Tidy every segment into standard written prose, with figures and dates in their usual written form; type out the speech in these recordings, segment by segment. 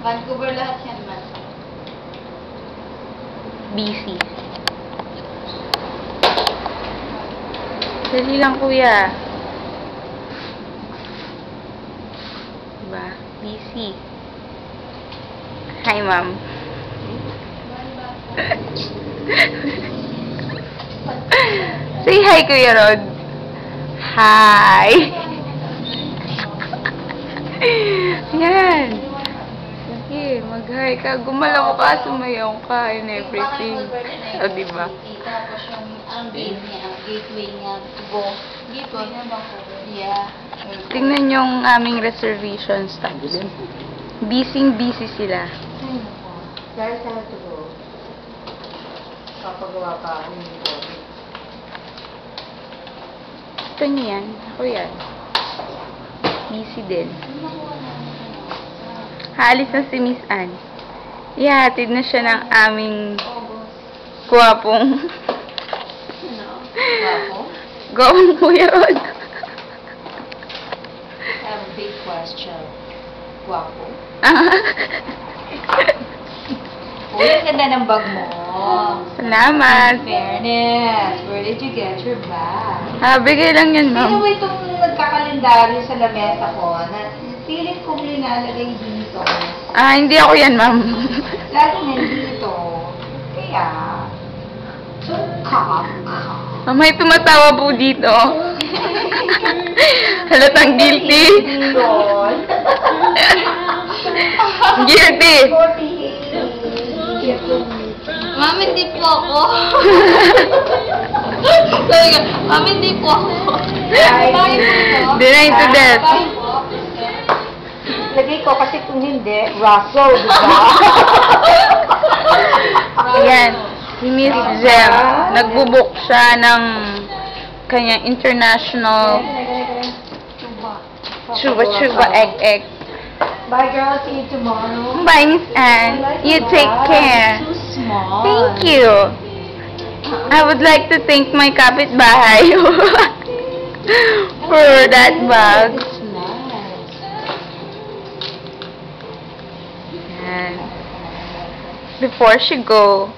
Vancouver lahat yan, man. Busy. Dali lang, kuya. Diba? Busy. Hi, ma'am. Say hi, Kuya Rod. Hi. Yan. Sige, mag-hi ka. Gumalaw ka, sumayaw ka, and everything. O, diba? Tapos yung ang gate niya, ang gateway niya to go. Gateway na Vancouver? Yeah. Tingnan yung aming reservation stamps. Busy sila. Ay, naku. Dahil sa to go. Papagawa pa ako yung go. Ito niyo yan. Ako yan. Busy din. Haalis na si Miss Anne. Ihahatid na siya ng aming guwapong. Guwapo? Gawang Kuya Rod. I have a big question. Guwapo? Uy, ang ganda ng bag mo. Salamat. In fairness, where did you get your bag? Bigay lang yan, Sino ma'am. ba itong nagkakalendaryo sa lamesa ko na pilit kong linalagay dito? Hindi ako yan, ma'am. Laging nandito. Kaya, May tumatawa po dito. Halatang guilty. Guilty. Ma'am, hindi po ako. Ma'am, hindi po ako. Denied to death. Lagay ko kasi kung hindi, Russell, di ba? Ayan. Si Miss Jem, nagbubuk siya ng kanyang international chuba egg. Bye, girl. See you tomorrow. Bye, Miss Anne. You take care. Too small. Thank you. I would like to thank my kapitbahay for that bag. It's nice. Yan. Before she goes.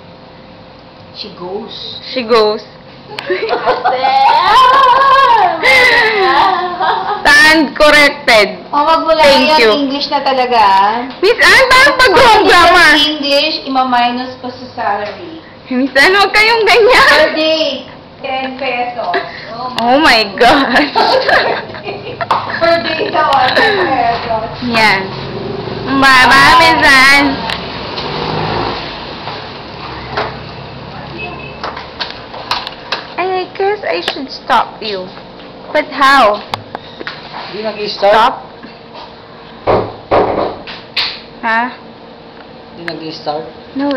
Stand corrected. Wag mo lang Thank you. yan. English na talaga. Miss Anne, parang pag-wrong grammar. English, ima-minus ko sa salary. Miss Anne, huwag kayong Per ganyan. day, 10 pesos. Oh my gosh. Per day daw, 10 pesos. Yan. Bye-bye, Miss Anne. I guess I should stop you. But how? Hindi nag-i-start? Stop? Ha? Hindi nag-i-start? No,